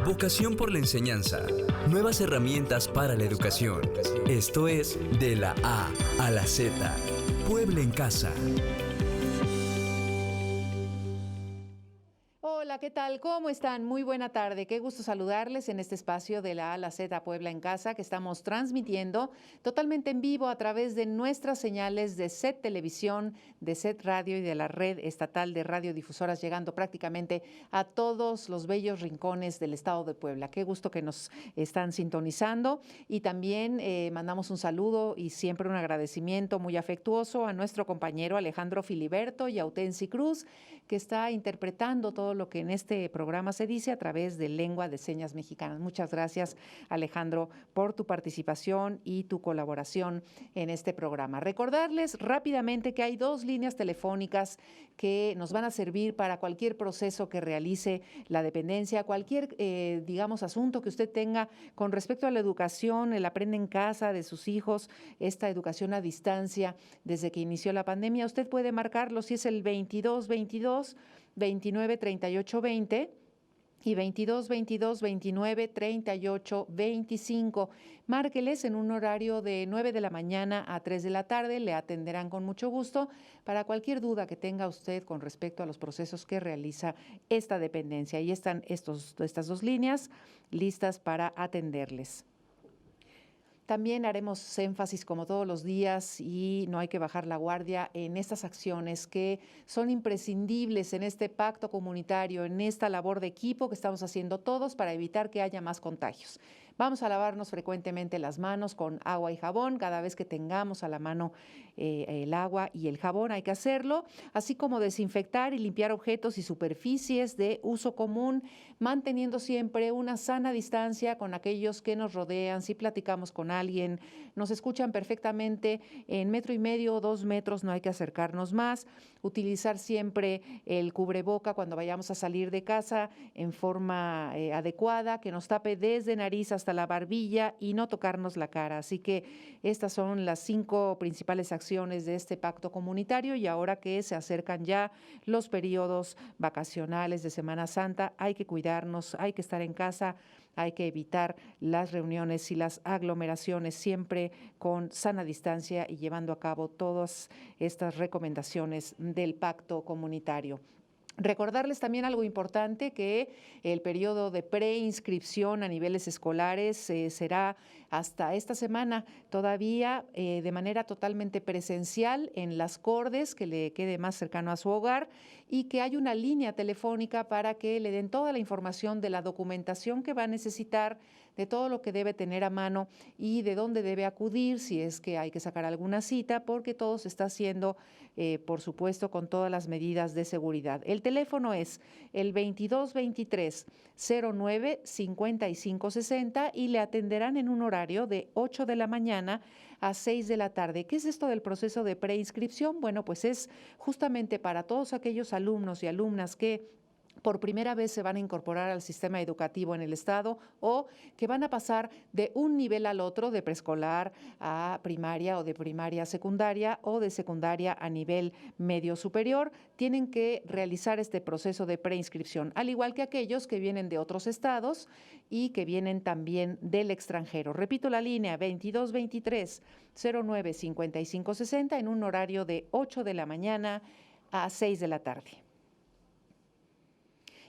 Vocación por la enseñanza. Nuevas herramientas para la educación. Esto es De la A a la Z. Puebla en Casa. Hola, ¿qué tal? ¿Cómo están? Muy buena tarde. Qué gusto saludarles en este espacio de la A a la Z Puebla en Casa que estamos transmitiendo totalmente en vivo a través de nuestras señales de SET Televisión, de SET Radio y de la Red Estatal de Radiodifusoras, llegando prácticamente a todos los bellos rincones del estado de Puebla. Qué gusto que nos están sintonizando y también mandamos un saludo y siempre un agradecimiento muy afectuoso a nuestro compañero Alejandro Filiberto y a Autensi Cruz, que está interpretando todo lo que en este programa se dice a través de lengua de señas mexicanas. Muchas gracias, Alejandro, por tu participación y tu colaboración en este programa. Recordarles rápidamente que hay dos líneas telefónicas que nos van a servir para cualquier proceso que realice la dependencia, cualquier, asunto que usted tenga con respecto a la educación, el aprende en casa de sus hijos, esta educación a distancia desde que inició la pandemia. Usted puede marcarlo si es el 2222 29 38 20 y 22 29 38 25. Márqueles en un horario de 9 de la mañana a 3 de la tarde. Le atenderán con mucho gusto para cualquier duda que tenga usted con respecto a los procesos que realiza esta dependencia. Ahí están estas dos líneas listas para atenderles. También haremos énfasis, como todos los días, y no hay que bajar la guardia en estas acciones que son imprescindibles en este pacto comunitario, en esta labor de equipo que estamos haciendo todos para evitar que haya más contagios. Vamos a lavarnos frecuentemente las manos con agua y jabón. Cada vez que tengamos a la mano el agua y el jabón hay que hacerlo, así como desinfectar y limpiar objetos y superficies de uso común, manteniendo siempre una sana distancia con aquellos que nos rodean. Si platicamos con alguien, nos escuchan perfectamente en 1.5 metros o 2 metros, no hay que acercarnos más. Utilizar siempre el cubreboca cuando vayamos a salir de casa en forma adecuada, que nos tape desde nariz hasta la barbilla y no tocarnos la cara. Así que estas son las 5 principales acciones de este pacto comunitario, y ahora que se acercan ya los periodos vacacionales de Semana Santa, hay que cuidarnos, hay que estar en casa, hay que evitar las reuniones y las aglomeraciones siempre con sana distancia y llevando a cabo todas estas recomendaciones del pacto comunitario. Recordarles también algo importante, que el periodo de preinscripción a niveles escolares será hasta esta semana, todavía de manera totalmente presencial en Las Cordes, que le quede más cercano a su hogar, y que hay una línea telefónica para que le den toda la información de la documentación que va a necesitar, de todo lo que debe tener a mano y de dónde debe acudir si es que hay que sacar alguna cita, porque todo se está haciendo, por supuesto, con todas las medidas de seguridad. El teléfono es el 2223 09 55 60 y le atenderán en un horario de 8 de la mañana a 6 de la tarde. ¿Qué es esto del proceso de preinscripción? Bueno, pues es justamente para todos aquellos alumnos y alumnas que por primera vez se van a incorporar al sistema educativo en el estado, o que van a pasar de un nivel al otro, de preescolar a primaria o de primaria a secundaria o de secundaria a nivel medio superior. Tienen que realizar este proceso de preinscripción, al igual que aquellos que vienen de otros estados y que vienen también del extranjero. Repito la línea 2223 09 55 60 en un horario de 8 de la mañana a 6 de la tarde.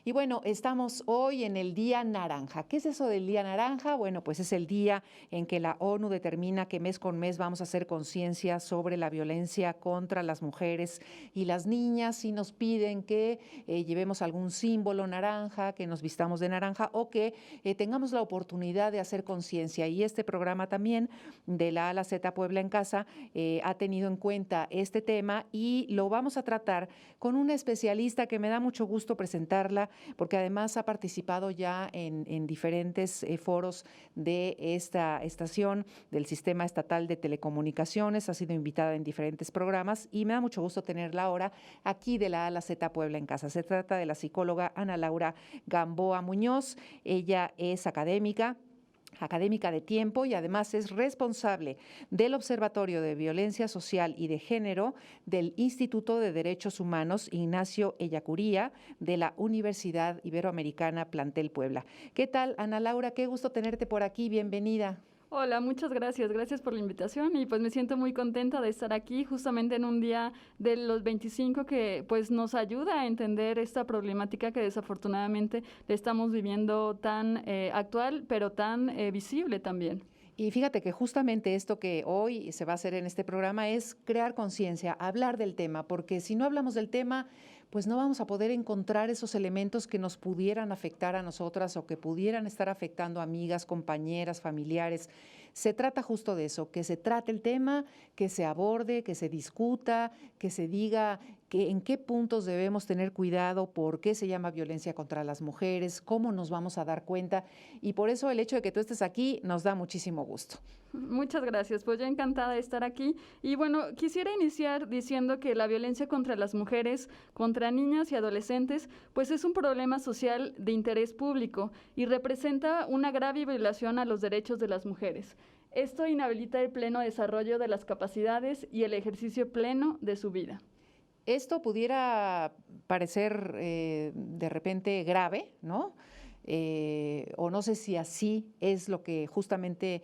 Y bueno, estamos hoy en el Día Naranja. ¿Qué es eso del Día Naranja? Bueno, pues es el día en que la ONU determina que mes con mes vamos a hacer conciencia sobre la violencia contra las mujeres y las niñas, y nos piden que llevemos algún símbolo naranja, que nos vistamos de naranja o que tengamos la oportunidad de hacer conciencia. Y este programa también de la A a la Z Puebla en Casa ha tenido en cuenta este tema, y lo vamos a tratar con una especialista que me da mucho gusto presentarla, porque además ha participado ya en diferentes foros de esta estación del Sistema Estatal de Telecomunicaciones, ha sido invitada en diferentes programas y me da mucho gusto tenerla ahora aquí de la A a la Z Puebla en Casa. Se trata de la psicóloga Ana Laura Gamboa Muñoz. Ella es académica, académica de tiempo y además es responsable del Observatorio de Violencia Social y de Género del Instituto de Derechos Humanos Ignacio Ellacuría de la Universidad Iberoamericana Plantel Puebla. ¿Qué tal, Ana Laura? Qué gusto tenerte por aquí. Bienvenida. Hola, muchas gracias. Gracias por la invitación y pues me siento muy contenta de estar aquí justamente en un día de los 25 que pues nos ayuda a entender esta problemática que desafortunadamente le estamos viviendo tan actual, pero tan visible también. Y fíjate que justamente esto que hoy se va a hacer en este programa es crear conciencia, hablar del tema, porque si no hablamos del tema, pues no vamos a poder encontrar esos elementos que nos pudieran afectar a nosotras o que pudieran estar afectando a amigas, compañeras, familiares. Se trata justo de eso, que se trate el tema, que se aborde, que se discuta, que se diga que en qué puntos debemos tener cuidado, por qué se llama violencia contra las mujeres, cómo nos vamos a dar cuenta. Y por eso el hecho de que tú estés aquí nos da muchísimo gusto. Muchas gracias, pues yo encantada de estar aquí. Y bueno, quisiera iniciar diciendo que la violencia contra las mujeres, contra niñas y adolescentes, pues es un problema social de interés público y representa una grave violación a los derechos de las mujeres. Esto inhabilita el pleno desarrollo de las capacidades y el ejercicio pleno de su vida. Esto pudiera parecer de repente grave, ¿no? O no sé si así es lo que justamente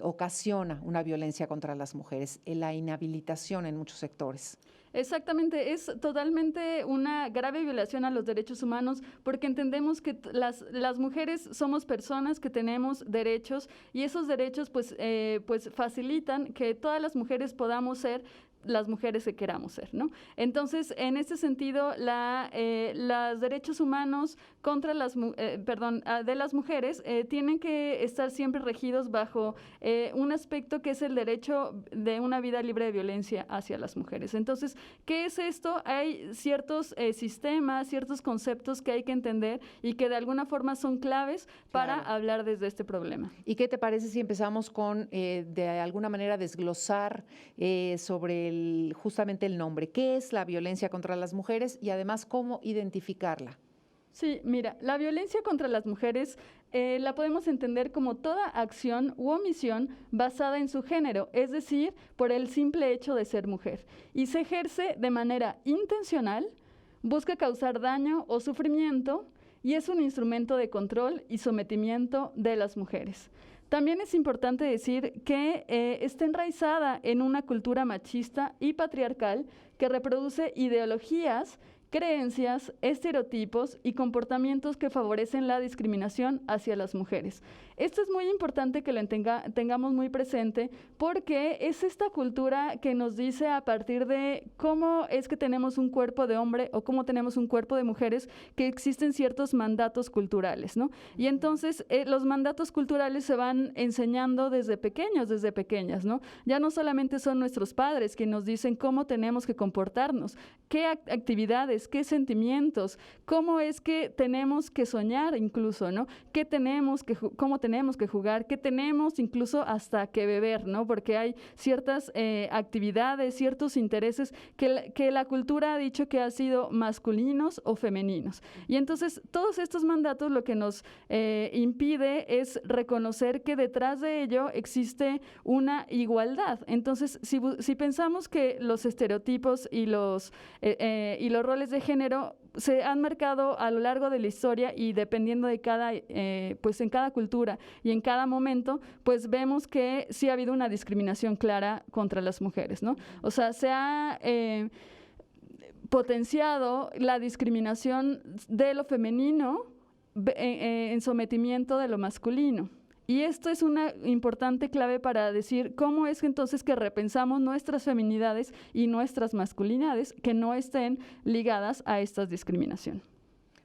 ocasiona una violencia contra las mujeres, la inhabilitación en muchos sectores. Exactamente, es totalmente una grave violación a los derechos humanos porque entendemos que las mujeres somos personas que tenemos derechos y esos derechos pues facilitan que todas las mujeres podamos ser las mujeres que queramos ser, ¿no? Entonces, en este sentido, los derechos humanos contra de las mujeres tienen que estar siempre regidos bajo un aspecto que es el derecho de una vida libre de violencia hacia las mujeres. Entonces, ¿qué es esto? Hay ciertos sistemas, ciertos conceptos que hay que entender y que de alguna forma son claves para hablar desde este problema. ¿Y qué te parece si empezamos con, de alguna manera, desglosar sobre justamente el nombre? ¿Qué es la violencia contra las mujeres y además cómo identificarla? Sí, mira, la violencia contra las mujeres la podemos entender como toda acción u omisión basada en su género, es decir, por el simple hecho de ser mujer, y se ejerce de manera intencional, busca causar daño o sufrimiento y es un instrumento de control y sometimiento de las mujeres. También es importante decir que está enraizada en una cultura machista y patriarcal que reproduce ideologías, creencias, estereotipos y comportamientos que favorecen la discriminación hacia las mujeres. Esto es muy importante que lo tengamos muy presente porque es esta cultura que nos dice a partir de cómo es que tenemos un cuerpo de hombre o cómo tenemos un cuerpo de mujeres que existen ciertos mandatos culturales, ¿no? Y entonces los mandatos culturales se van enseñando desde pequeños, desde pequeñas, ¿no? Ya no solamente son nuestros padres quienes nos dicen cómo tenemos que comportarnos, qué actividades, qué sentimientos, cómo es que tenemos que soñar incluso, ¿no? Cómo tenemos que jugar, qué tenemos incluso hasta que beber, ¿no? Porque hay ciertas actividades, ciertos intereses que la cultura ha dicho que han sido masculinos o femeninos. Y entonces todos estos mandatos lo que nos impide es reconocer que detrás de ello existe una igualdad. Entonces, si pensamos que los estereotipos y los roles de género se han marcado a lo largo de la historia y dependiendo de en cada cultura y en cada momento, pues vemos que sí ha habido una discriminación clara contra las mujeres, ¿no? O sea, se ha potenciado la discriminación de lo femenino en sometimiento de lo masculino. Y esto es una importante clave para decir cómo es que entonces que repensamos nuestras feminidades y nuestras masculinidades que no estén ligadas a esta discriminación.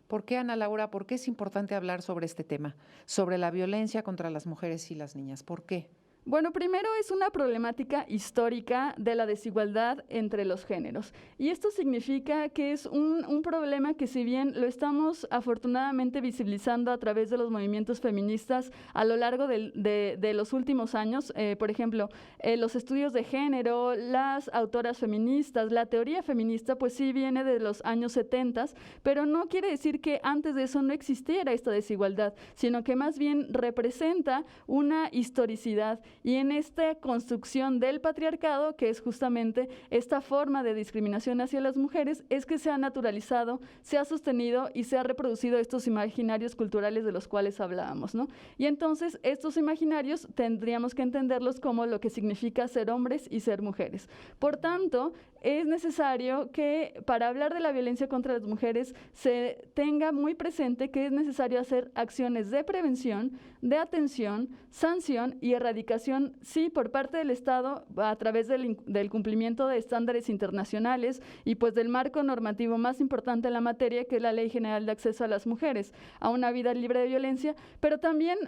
¿Por qué, Ana Laura, por qué es importante hablar sobre este tema, sobre la violencia contra las mujeres y las niñas? ¿Por qué? Bueno, primero es una problemática histórica de la desigualdad entre los géneros. Y esto significa que es un problema que, si bien lo estamos afortunadamente visibilizando a través de los movimientos feministas a lo largo de los últimos años, por ejemplo, los estudios de género, las autoras feministas, la teoría feminista, pues sí viene de los años 70, pero no quiere decir que antes de eso no existiera esta desigualdad, sino que más bien representa una historicidad. Y en esta construcción del patriarcado, que es justamente esta forma de discriminación hacia las mujeres, es que se ha naturalizado, se ha sostenido y se ha reproducido estos imaginarios culturales de los cuales hablábamos, ¿no? Y entonces estos imaginarios tendríamos que entenderlos como lo que significa ser hombres y ser mujeres. Por tanto, es necesario que para hablar de la violencia contra las mujeres se tenga muy presente que es necesario hacer acciones de prevención, de atención, sanción y erradicación, sí, por parte del Estado a través del cumplimiento de estándares internacionales y pues del marco normativo más importante en la materia, que es la Ley General de Acceso a las Mujeres a una vida libre de violencia, pero también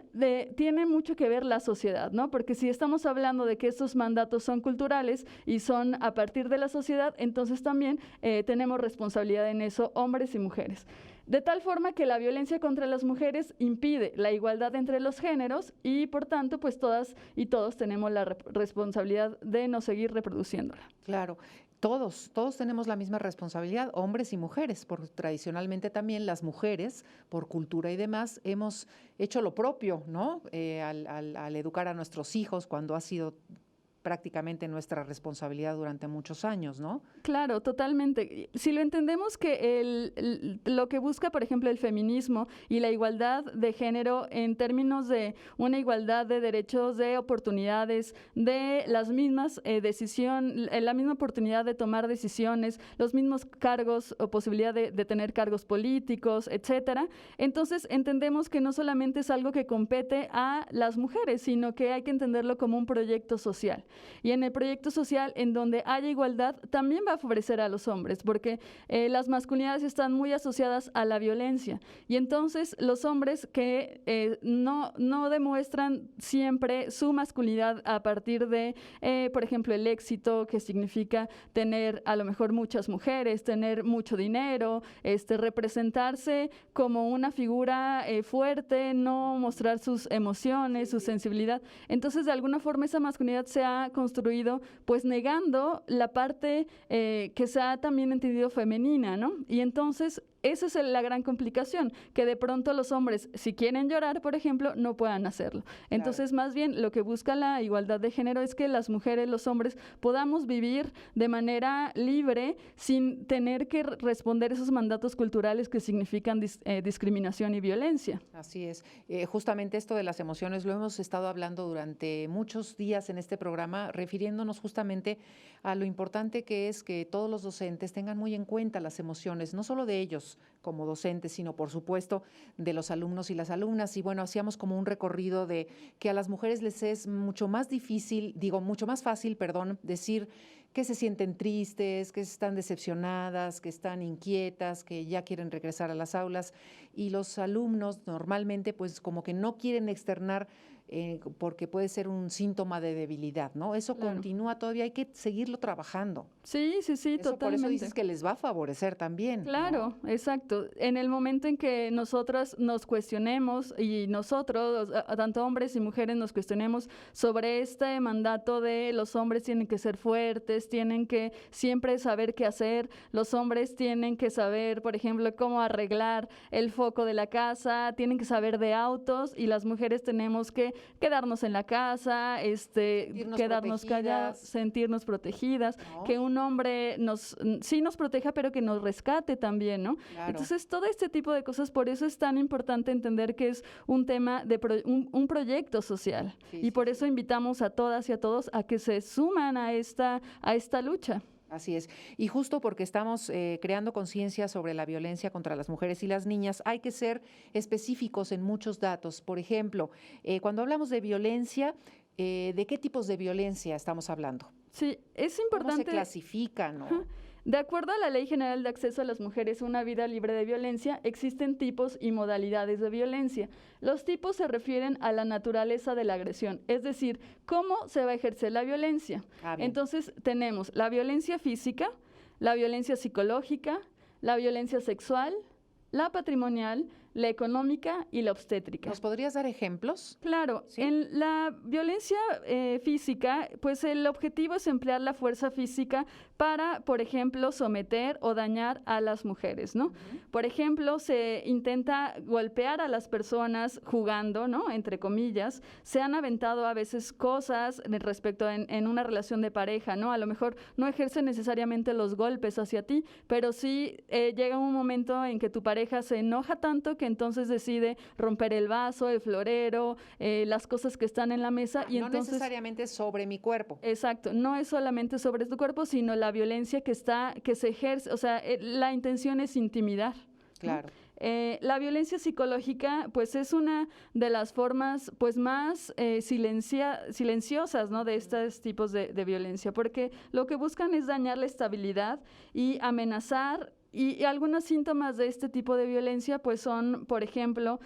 tiene mucho que ver la sociedad, ¿no? Porque si estamos hablando de que estos mandatos son culturales y son a partir de la sociedad, entonces también tenemos responsabilidad en eso, hombres y mujeres. De tal forma que la violencia contra las mujeres impide la igualdad entre los géneros y, por tanto, pues todas y todos tenemos la responsabilidad de no seguir reproduciéndola. Claro. Todos tenemos la misma responsabilidad, hombres y mujeres, porque tradicionalmente también las mujeres, por cultura y demás, hemos hecho lo propio, ¿no? Al educar a nuestros hijos, cuando ha sido prácticamente nuestra responsabilidad durante muchos años, ¿no? Claro, totalmente. Si lo entendemos que lo que busca, por ejemplo, el feminismo y la igualdad de género en términos de una igualdad de derechos, de oportunidades, de las mismas la misma oportunidad de tomar decisiones, los mismos cargos o posibilidad de tener cargos políticos, etcétera, entonces entendemos que no solamente es algo que compete a las mujeres, sino que hay que entenderlo como un proyecto social. Y en el proyecto social, en donde haya igualdad, también va a favorecer a los hombres, porque las masculinidades están muy asociadas a la violencia. Y entonces los hombres que no demuestran siempre su masculinidad a partir de, por ejemplo, el éxito, que significa tener a lo mejor muchas mujeres, tener mucho dinero, representarse como una figura fuerte, no mostrar sus emociones, su sensibilidad. Entonces, de alguna forma, esa masculinidad se ha construido pues negando la parte que se ha también entendido femenina, ¿no? Y entonces esa es la gran complicación, que de pronto los hombres, si quieren llorar, por ejemplo, no puedan hacerlo. Entonces, más bien, lo que busca la igualdad de género es que las mujeres, los hombres, podamos vivir de manera libre sin tener que responder esos mandatos culturales que significan discriminación y violencia. Así es. Justamente esto de las emociones lo hemos estado hablando durante muchos días en este programa, refiriéndonos justamente a lo importante que es que todos los docentes tengan muy en cuenta las emociones, no solo de ellos como docentes, sino por supuesto de los alumnos y las alumnas. Y bueno, hacíamos como un recorrido de que a las mujeres les es mucho más fácil, decir que se sienten tristes, que están decepcionadas, que están inquietas, que ya quieren regresar a las aulas, y los alumnos normalmente pues como que no quieren externar porque puede ser un síntoma de debilidad, ¿no? Eso claro. Continúa todavía, hay que seguirlo trabajando. Sí, totalmente. Por eso dices que les va a favorecer también. Claro, ¿no? Exacto. En el momento en que nosotras nos cuestionemos, y nosotros, tanto hombres y mujeres, nos cuestionemos sobre este mandato de los hombres tienen que ser fuertes, tienen que siempre saber qué hacer, los hombres tienen que saber, por ejemplo, cómo arreglar el foco de la casa, tienen que saber de autos, y las mujeres tenemos que quedarnos en la casa, quedarnos calladas, sentirnos protegidas, ¿no? Que un hombre sí nos proteja, pero que nos rescate también, ¿no? Claro. Entonces, todo este tipo de cosas, por eso es tan importante entender que es un tema de un proyecto social. Sí, y por eso invitamos a todas y a todos a que se suman a esta lucha. Así es. Y justo porque estamos creando conciencia sobre la violencia contra las mujeres y las niñas, hay que ser específicos en muchos datos. Por ejemplo, cuando hablamos de violencia, ¿de qué tipos de violencia estamos hablando? Sí, es importante. ¿Cómo se clasifican? ¿No? De acuerdo a la Ley General de Acceso a las Mujeres a una Vida Libre de Violencia, existen tipos y modalidades de violencia. Los tipos se refieren a la naturaleza de la agresión, es decir, cómo se va a ejercer la violencia. Entonces, tenemos la violencia física, la violencia psicológica, la violencia sexual, la patrimonial, la económica y la obstétrica. ¿Nos podrías dar ejemplos? Claro, ¿Sí? En la violencia física, pues el objetivo es emplear la fuerza física para, por ejemplo, someter o dañar a las mujeres, ¿no? Por ejemplo, se intenta golpear a las personas jugando, ¿no? Entre comillas. Se han aventado a veces cosas respecto en una relación de pareja, ¿no? A lo mejor no ejerce necesariamente los golpes hacia ti, pero sí llega un momento en que tu pareja se enoja tanto que entonces decide romper el vaso, el florero, las cosas que están en la mesa. Y no entonces, necesariamente sobre mi cuerpo. Exacto, no es solamente sobre tu cuerpo, sino la violencia que se ejerce, o sea, la intención es intimidar. Claro. La violencia psicológica, pues es una de las formas, pues más silenciosas, ¿no? De estos tipos de violencia, porque lo que buscan es dañar la estabilidad y amenazar. Y algunos síntomas de este tipo de violencia, pues son, por ejemplo,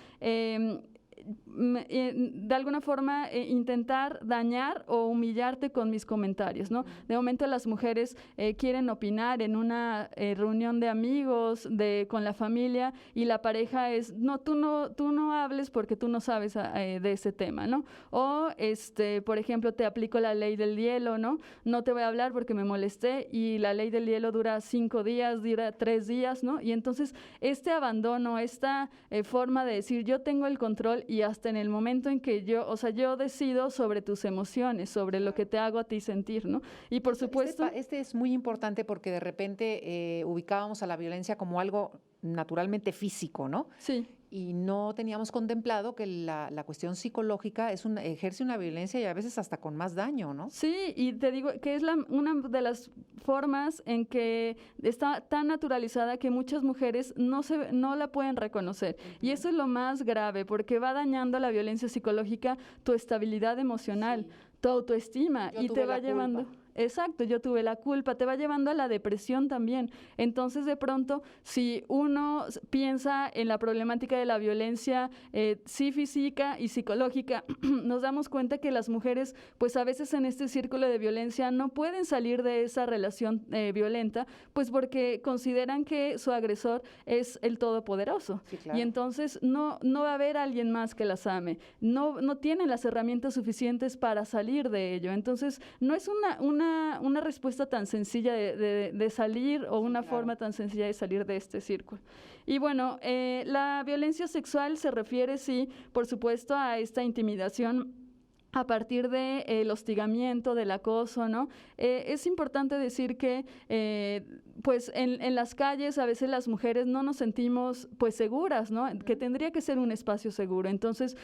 de alguna forma intentar dañar o humillarte con mis comentarios, ¿no? De momento las mujeres quieren opinar en una reunión de amigos, con la familia, y la pareja es, no, tú no hables porque tú no sabes de ese tema, ¿no? O, por ejemplo, te aplico la ley del hielo, ¿no? No te voy a hablar porque me molesté, y la ley del hielo dura 5 días, dura 3 días, ¿no? Y entonces este abandono, esta forma de decir yo tengo el control, y hasta en el momento en que yo decido sobre tus emociones, sobre lo que te hago a ti sentir, ¿no? Y por supuesto... Este es muy importante porque de repente ubicábamos a la violencia como algo naturalmente físico, ¿no? Sí. Y no teníamos contemplado que la cuestión psicológica ejerce una violencia y a veces hasta con más daño, ¿no? Sí, y te digo que es una de las formas en que está tan naturalizada que muchas mujeres no la pueden reconocer. Y eso es lo más grave, porque va dañando la violencia psicológica tu estabilidad emocional, tu autoestima, y te va llevando... Exacto, yo tuve la culpa, te va llevando a la depresión también. Entonces, de pronto, si uno piensa en la problemática de la violencia, sí física y psicológica, nos damos cuenta que las mujeres, pues a veces en este círculo de violencia no pueden salir de esa relación violenta, pues porque consideran que su agresor es el todopoderoso. Sí, claro. Y entonces no va a haber alguien más que las ame. No tienen las herramientas suficientes para salir de ello. Entonces, no es una respuesta tan sencilla de salir, o una forma tan sencilla de salir de este círculo. Y bueno, la violencia sexual se refiere, sí, por supuesto, a esta intimidación a partir del hostigamiento, del acoso, ¿no? Es importante decir que, pues, en las calles a veces las mujeres no nos sentimos, pues, seguras, ¿no? Que tendría que ser un espacio seguro. Entonces,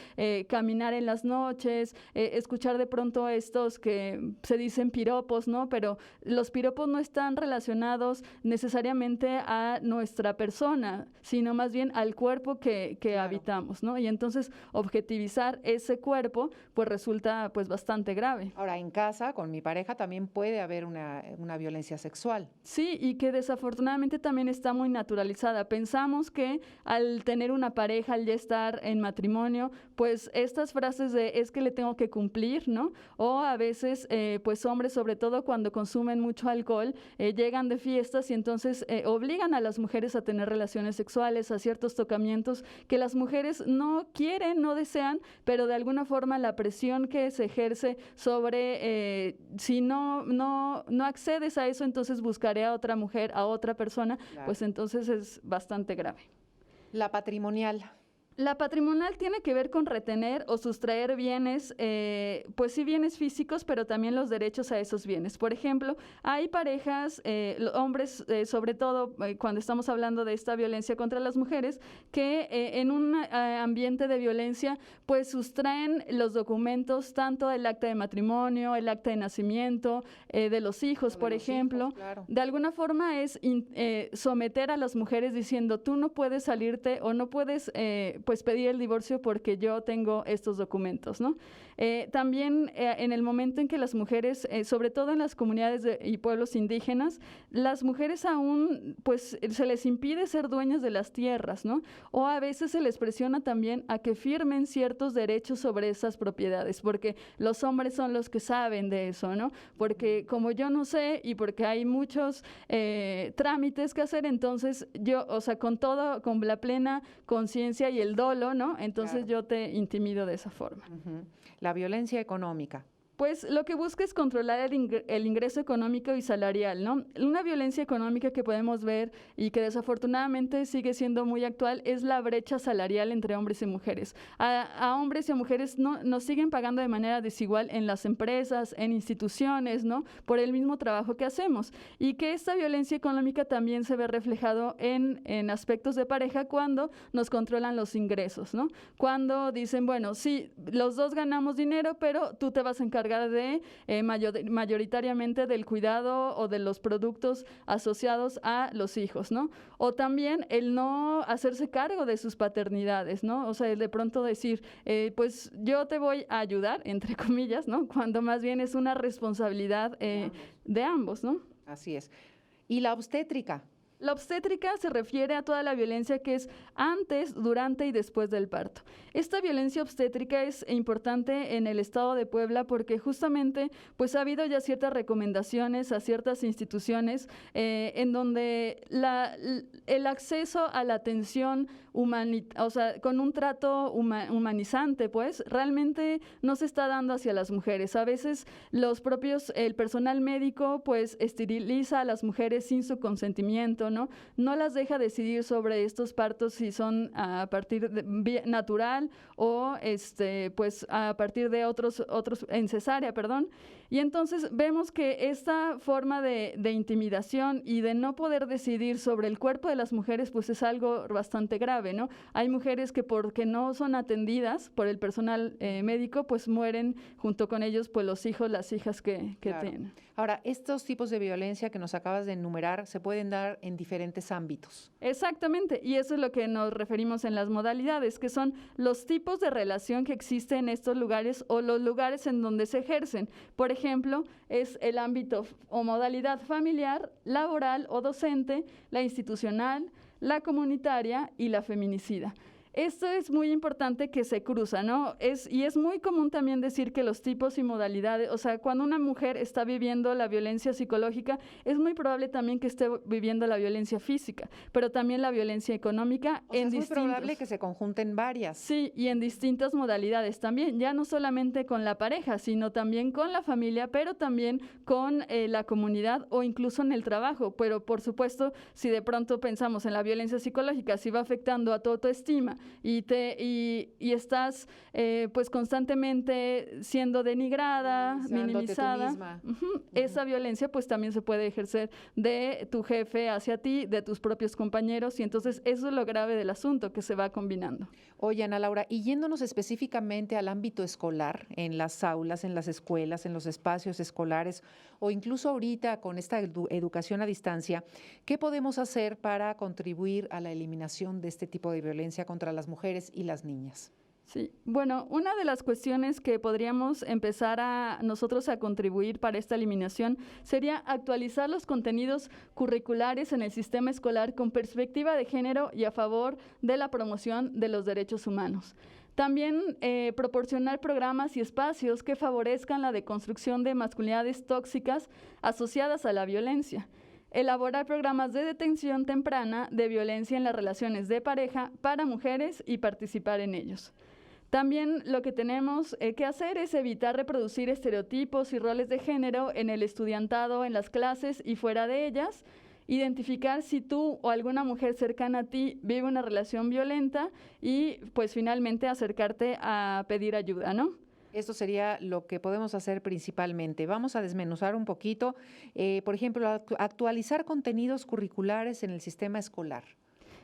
caminar en las noches, escuchar de pronto estos que se dicen piropos, ¿no? Pero los piropos no están relacionados necesariamente a nuestra persona, sino más bien al cuerpo que claro, habitamos, ¿no? Y entonces, objetivizar ese cuerpo, pues, resulta pues bastante grave. Ahora, en casa, con mi pareja, también puede haber una violencia sexual. Sí, y que desafortunadamente también está muy naturalizada. Pensamos que al tener una pareja, al ya estar en matrimonio, pues estas frases de es que le tengo que cumplir, ¿no? O a veces, pues hombres, sobre todo cuando consumen mucho alcohol, llegan de fiestas y entonces obligan a las mujeres a tener relaciones sexuales, a ciertos tocamientos que las mujeres no quieren, no desean, pero de alguna forma la presión que se ejerce sobre si no accedes a eso, entonces buscaré a otra mujer, a otra persona, claro, pues entonces es bastante grave. La patrimonial. La patrimonial tiene que ver con retener o sustraer bienes, pues sí, bienes físicos, pero también los derechos a esos bienes. Por ejemplo, hay parejas, hombres, sobre todo cuando estamos hablando de esta violencia contra las mujeres, que en un ambiente de violencia, pues sustraen los documentos, tanto el acta de matrimonio, el acta de nacimiento, de los hijos, por ejemplo. Hijos, claro. De alguna forma es someter a las mujeres diciendo, tú no puedes salirte o no puedes pues pedir el divorcio porque yo tengo estos documentos, ¿no? También en el momento en que las mujeres, sobre todo en las comunidades y pueblos indígenas, las mujeres aún pues se les impide ser dueñas de las tierras, ¿no? O a veces se les presiona también a que firmen ciertos derechos sobre esas propiedades, porque los hombres son los que saben de eso, ¿no? Porque como yo no sé y porque hay muchos trámites que hacer, entonces yo, o sea, con la plena conciencia y el dolo, ¿no? Entonces yo te intimido de esa forma. La violencia económica. Pues lo que busca es controlar el ingreso económico y salarial, ¿no? Una violencia económica que podemos ver y que desafortunadamente sigue siendo muy actual es la brecha salarial entre hombres y mujeres. A hombres y a mujeres nos siguen pagando de manera desigual en las empresas, en instituciones, ¿no? Por el mismo trabajo que hacemos. Y que esta violencia económica también se ve reflejado en aspectos de pareja cuando nos controlan los ingresos, ¿no? Cuando dicen, bueno, sí, los dos ganamos dinero, pero tú te vas a encargar de mayoritariamente del cuidado o de los productos asociados a los hijos, ¿no? O también el no hacerse cargo de sus paternidades, ¿no? O sea, el de pronto decir, pues yo te voy a ayudar, entre comillas, ¿no? Cuando más bien es una responsabilidad de ambos, ¿no? Así es. ¿Y la obstétrica? La obstétrica se refiere a toda la violencia que es antes, durante y después del parto. Esta violencia obstétrica es importante en el estado de Puebla porque justamente pues ha habido ya ciertas recomendaciones a ciertas instituciones en donde el acceso a la atención o sea, con un trato humanizante, pues, realmente no se está dando hacia las mujeres. A veces el personal médico, pues, esteriliza a las mujeres sin su consentimiento, ¿no? No las deja decidir sobre estos partos si son a partir de natural o, pues, a partir de otros en cesárea, perdón. Y entonces vemos que esta forma de intimidación y de no poder decidir sobre el cuerpo de las mujeres, pues es algo bastante grave, ¿no? Hay mujeres que porque no son atendidas por el personal médico, pues mueren junto con ellos, pues los hijos, las hijas que tienen. Ahora, estos tipos de violencia que nos acabas de enumerar se pueden dar en diferentes ámbitos. Exactamente, y eso es lo que nos referimos en las modalidades, que son los tipos de relación que existen en estos lugares o los lugares en donde se ejercen. Por ejemplo, es el ámbito o modalidad familiar, laboral o docente, la institucional, la comunitaria y la feminicida. Esto es muy importante que se cruza, ¿no? Y es muy común también decir que los tipos y modalidades, o sea, cuando una mujer está viviendo la violencia psicológica, es muy probable también que esté viviendo la violencia física, pero también la violencia económica es muy probable que se conjunten varias. Sí, y en distintas modalidades también, ya no solamente con la pareja, sino también con la familia, pero también con la comunidad o incluso en el trabajo. Pero, por supuesto, si de pronto pensamos en la violencia psicológica, si va afectando a tu autoestima, y estás pues constantemente siendo denigrada, minimizada. Esa violencia pues también se puede ejercer de tu jefe hacia ti, de tus propios compañeros, y entonces eso es lo grave del asunto que se va combinando. Oye, Ana Laura, y yéndonos específicamente al ámbito escolar, en las aulas, en las escuelas, en los espacios escolares, o incluso ahorita con esta educación a distancia, ¿qué podemos hacer para contribuir a la eliminación de este tipo de violencia contra las mujeres y las niñas? Sí, bueno, una de las cuestiones que podríamos empezar nosotros a contribuir para esta eliminación sería actualizar los contenidos curriculares en el sistema escolar con perspectiva de género y a favor de la promoción de los derechos humanos. También proporcionar programas y espacios que favorezcan la deconstrucción de masculinidades tóxicas asociadas a la violencia. Elaborar programas de detención temprana de violencia en las relaciones de pareja para mujeres y participar en ellos. También lo que tenemos que hacer es evitar reproducir estereotipos y roles de género en el estudiantado, en las clases y fuera de ellas. Identificar si tú o alguna mujer cercana a ti vive una relación violenta y pues finalmente acercarte a pedir ayuda, ¿no? Esto sería lo que podemos hacer principalmente. Vamos a desmenuzar un poquito, por ejemplo, actualizar contenidos curriculares en el sistema escolar.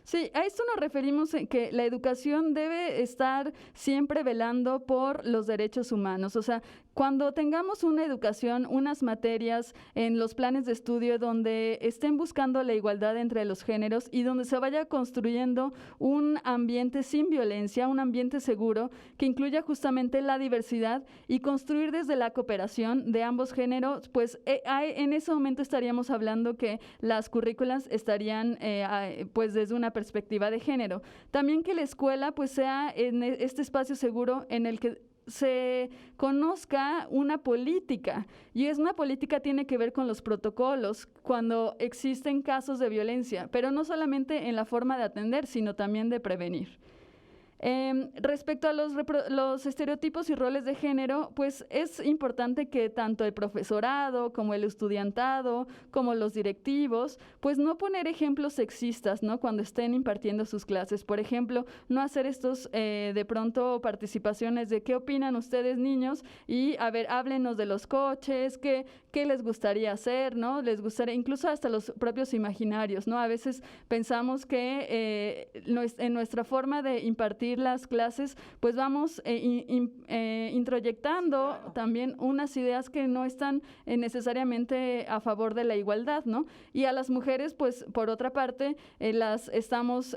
Sí, a esto nos referimos en que la educación debe estar siempre velando por los derechos humanos. O sea, cuando tengamos una educación, unas materias en los planes de estudio donde estén buscando la igualdad entre los géneros y donde se vaya construyendo un ambiente sin violencia, un ambiente seguro que incluya justamente la diversidad y construir desde la cooperación de ambos géneros, pues en ese momento estaríamos hablando que las currículas estarían pues desde una perspectiva de género. También que la escuela pues sea en este espacio seguro en el que se conozca una política, y una política tiene que ver con los protocolos cuando existen casos de violencia, pero no solamente en la forma de atender, sino también de prevenir. Respecto a los estereotipos y roles de género, pues es importante que tanto el profesorado como el estudiantado, como los directivos, pues no poner ejemplos sexistas, ¿no? Cuando estén impartiendo sus clases. Por ejemplo, no hacer estos de pronto participaciones de qué opinan ustedes, niños, y a ver, háblenos de los coches, qué les gustaría hacer, ¿no? Les gustaría, incluso hasta los propios imaginarios, ¿no? A veces pensamos que en nuestra forma de impartir las clases, pues vamos introyectando sí, claro, también unas ideas que no están necesariamente a favor de la igualdad, ¿no? Y a las mujeres, pues por otra parte, las estamos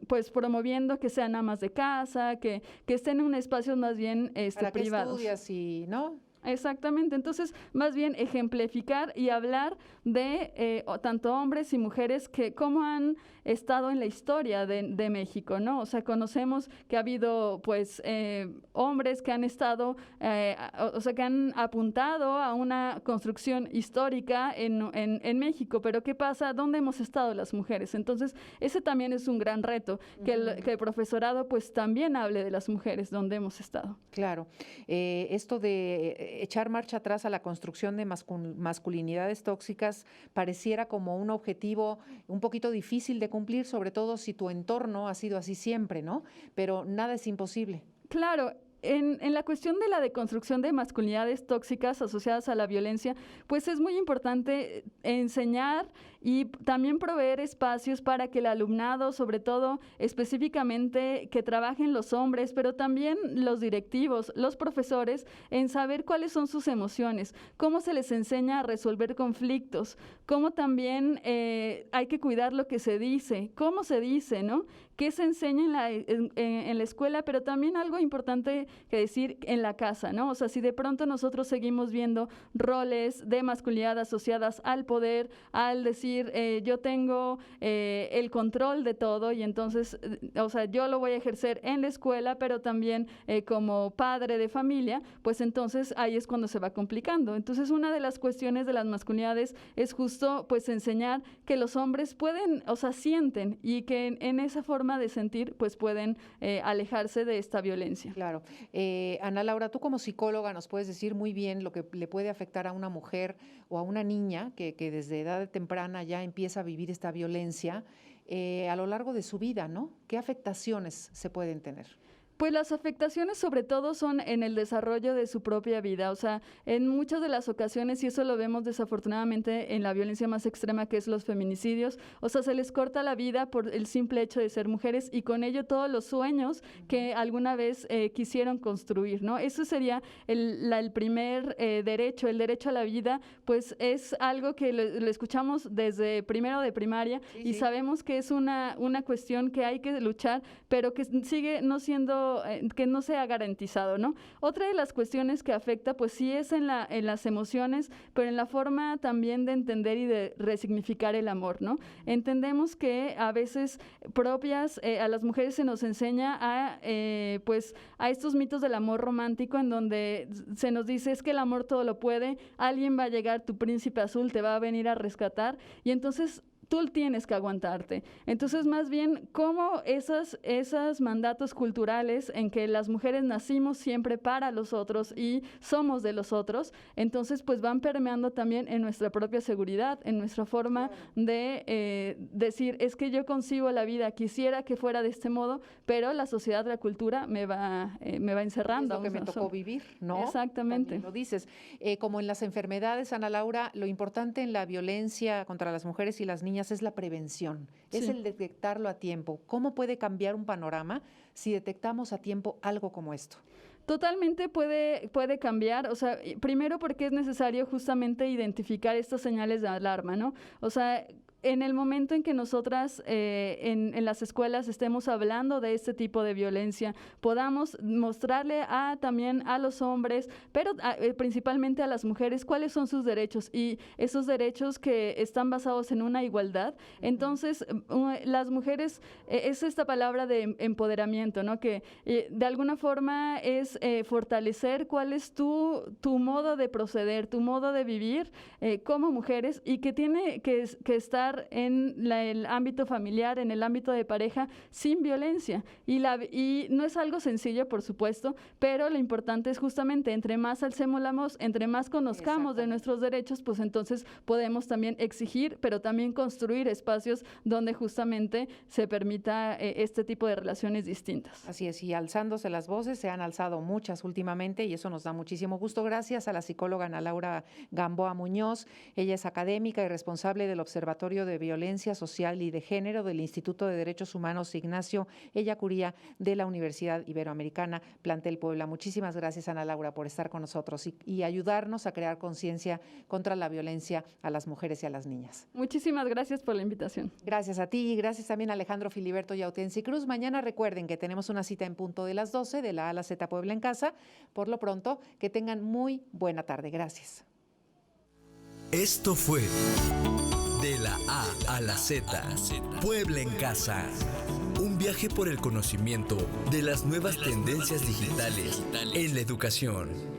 pues promoviendo que sean amas de casa, que estén en espacios más bien ¿para qué privados. estudias y no? Exactamente, entonces más bien ejemplificar y hablar de tanto hombres y mujeres que cómo han estado en la historia de México, ¿no? O sea, conocemos que ha habido pues hombres que han estado, o sea, que han apuntado a una construcción histórica en México, pero ¿qué pasa? ¿Dónde hemos estado las mujeres? Entonces, ese también es un gran reto, que el profesorado pues también hable de las mujeres, donde hemos estado. Claro. Esto de echar marcha atrás a la construcción de masculinidades tóxicas pareciera como un objetivo un poquito difícil de cumplir, sobre todo si tu entorno ha sido así siempre, ¿no? Pero nada es imposible. Claro. En la cuestión de la deconstrucción de masculinidades tóxicas asociadas a la violencia, pues es muy importante enseñar y también proveer espacios para que el alumnado, sobre todo específicamente que trabajen los hombres, pero también los directivos, los profesores, en saber cuáles son sus emociones, cómo se les enseña a resolver conflictos, cómo también hay que cuidar lo que se dice, cómo se dice, ¿no? Qué se enseña en la escuela, pero también algo importante que decir en la casa, ¿no? O sea, si de pronto nosotros seguimos viendo roles de masculinidad asociadas al poder, al decir yo tengo el control de todo y entonces, o sea, yo lo voy a ejercer en la escuela, pero también como padre de familia, pues entonces ahí es cuando se va complicando. Entonces, una de las cuestiones de las masculinidades es justo, pues, enseñar que los hombres pueden, o sea, sienten y que en esa forma de sentir, pues pueden alejarse de esta violencia. Claro. Ana Laura, tú como psicóloga nos puedes decir muy bien lo que le puede afectar a una mujer o a una niña que desde edad temprana ya empieza a vivir esta violencia a lo largo de su vida, ¿no? ¿Qué afectaciones se pueden tener? Pues las afectaciones sobre todo son en el desarrollo de su propia vida, o sea, en muchas de las ocasiones, y eso lo vemos desafortunadamente en la violencia más extrema que es los feminicidios, o sea, se les corta la vida por el simple hecho de ser mujeres y con ello todos los sueños que alguna vez quisieron construir, ¿no? Eso sería el primer derecho, el derecho a la vida, pues es algo que lo escuchamos desde primero de primaria y sabemos que es una cuestión que hay que luchar, pero que sigue no siendo que no sea garantizado, ¿no? Otra de las cuestiones que afecta, pues sí es en las emociones, pero en la forma también de entender y de resignificar el amor, ¿no? Entendemos que a veces propias a las mujeres se nos enseña pues a estos mitos del amor romántico en donde se nos dice es que el amor todo lo puede, alguien va a llegar, tu príncipe azul te va a venir a rescatar y entonces tú tienes que aguantarte. Entonces, más bien, cómo esos mandatos culturales en que las mujeres nacimos siempre para los otros y somos de los otros, entonces, pues van permeando también en nuestra propia seguridad, en nuestra forma de decir, es que yo concibo la vida, quisiera que fuera de este modo, pero la sociedad, la cultura me va encerrando. Es lo que me tocó vivir, ¿no? Exactamente. También lo dices. Como en las enfermedades, Ana Laura, lo importante en la violencia contra las mujeres y las niñas niñas es la prevención, es Sí. el detectarlo a tiempo. ¿Cómo puede cambiar un panorama si detectamos a tiempo algo como esto? Totalmente puede cambiar, o sea, primero porque es necesario justamente identificar estas señales de alarma, ¿no? O sea, en el momento en que nosotras en las escuelas estemos hablando de este tipo de violencia, podamos mostrarle también a los hombres, pero principalmente a las mujeres, cuáles son sus derechos y esos derechos que están basados en una igualdad. Entonces, las mujeres, es esta palabra de empoderamiento, ¿no? Que de alguna forma es fortalecer cuál es tu modo de proceder, tu modo de vivir como mujeres y que tiene que estar en el ámbito familiar, en el ámbito de pareja, sin violencia. Y no es algo sencillo, por supuesto, pero lo importante es justamente, entre más alcemos la voz, entre más conozcamos de nuestros derechos, pues entonces podemos también exigir, pero también construir espacios donde justamente se permita este tipo de relaciones distintas. Así es, y alzándose las voces, se han alzado muchas últimamente y eso nos da muchísimo gusto. Gracias a la psicóloga Ana Laura Gamboa Muñoz. Ella es académica y responsable del Observatorio de Violencia Social y de Género del Instituto de Derechos Humanos Ignacio Ellacuría de la Universidad Iberoamericana, plantel Puebla. Muchísimas gracias, Ana Laura, por estar con nosotros y ayudarnos a crear conciencia contra la violencia a las mujeres y a las niñas. Muchísimas gracias por la invitación. Gracias a ti y gracias también a Alejandro Filiberto y Autensi Cruz. Mañana recuerden que tenemos una cita en punto de las 12 de la A a la Z Puebla en Casa. Por lo pronto, que tengan muy buena tarde. Gracias. Esto fue De la A a la Z, Puebla en Casa. Un viaje por el conocimiento de las nuevas tendencias digitales en la educación.